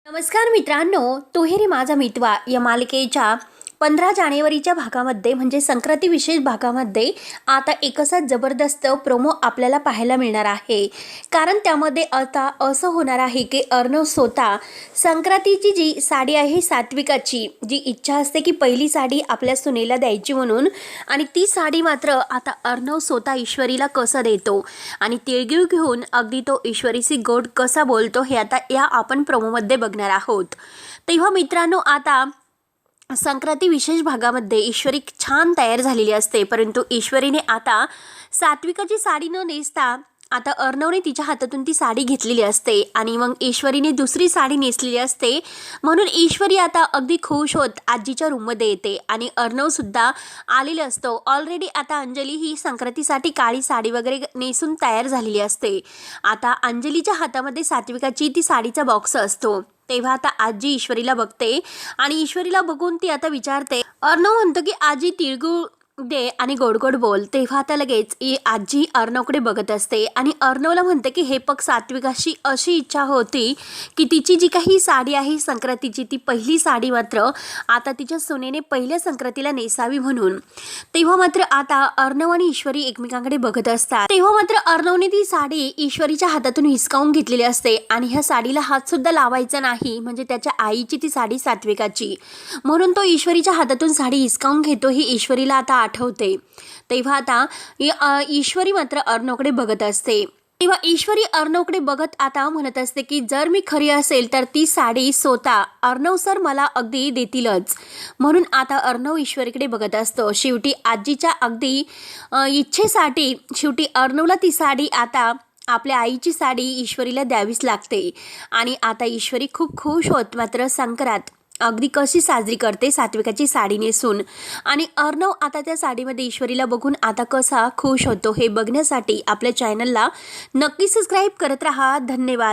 नमस्कार मित्रांनो, तोहेरी माझा मितवा या मालिकेच्या 15 जानेवारीच्या भागामध्ये म्हणजे संक्रांती विशेष भागामध्ये आता एक असा जबरदस्त प्रोमो आपल्याला पाहायला मिळणार आहे. कारण त्यामध्ये आता असं होणार आहे की अर्णव स्वतः संक्रांतीची जी साडी आहे सात्विकाची जी इच्छा असते की पहिली साडी आपल्या सुनेला द्यायची म्हणून, आणि ती साडी मात्र आता अर्णव स्वतः ईश्वरीला कसं देतो आणि तिळगुळ घेऊन अगदी तो ईश्वरीशी गोड कसा बोलतो हे आता या आपण प्रोमोमध्ये बघणार आहोत. तेव्हा मित्रांनो, आता संक्रांती विशेष भागामध्ये ईश्वरी छान तयार झालेली असते, परंतु ईश्वरीने आता सात्विकाची साडी न नेसता आता अर्णवने तिच्या हातातून ती साडी घेतलेली असते आणि मग ईश्वरीने दुसरी साडी नेसलेली असते. म्हणून ईश्वरी आता अगदी खुश होत आजीच्या रूममध्ये येते आणि अर्णवसुद्धा आलेलं असतो. ऑलरेडी आता अंजली ही संक्रांतीसाठी काळी साडी वगैरे नेसून तयार झालेली असते. आता अंजलीच्या हातामध्ये सात्विकाची ती साडीचा बॉक्स असतो. तेव्हा आता आजी ईश्वरीला बघते आणि ईश्वरीला बघून ती आता विचारते. अर्णव म्हणतो की आजी तिळगुळ दे आणि गोड गोड बोल. तेव्हा आता लगेच आजी अर्णवकडे बघत असते आणि अर्णवला म्हणते की हे पग सात्विकाशी अशी इच्छा होती की तिची जी काही साडी आहे संक्रांतीची ती पहिली साडी मात्र आता तिच्या सुनेने पहिल्या संक्रांतीला नेसावी म्हणून. तेव्हा मात्र आता अर्णव आणि ईश्वरी एकमेकांकडे बघत असतात. तेव्हा मात्र अर्णवने ती साडी ईश्वरीच्या हातातून हिसकावून घेतलेली असते आणि ह्या साडीला हात सुद्धा लावायचा नाही, म्हणजे त्याच्या आईची ती साडी सात्विकाची, म्हणून तो ईश्वरीच्या हातातून साडी हिसकावून घेतो. ही ईश्वरीला आता आठवते. तेव्हा आता ईश्वरी मात्र अर्णवकडे बघत असते. तेव्हा ईश्वरी अर्णवकडे बघत आता म्हणत असते की जर मी खरी असेल तर ती साडी स्वतः अर्णव सर मला अगदी देतीलच. म्हणून आता अर्णव ईश्वरीकडे बघत असतो. शेवटी आजीच्या अगदी इच्छेसाठी शेवटी अर्णवला ती साडी आता आपल्या आईची साडी ईश्वरीला द्यावीच लागते. आणि आता ईश्वरी खूप खुश होत मात्र संक्रांत अगदी कशी साजरी करते सात्विकाची साडी नेसून. आणि अर्णव आता त्या साडीमध्ये ईश्वरीला बघून आता कसा खुश होतो हे बघण्यासाठी आपल्या चॅनलला नक्की सबस्क्राईब करत राहा. धन्यवाद.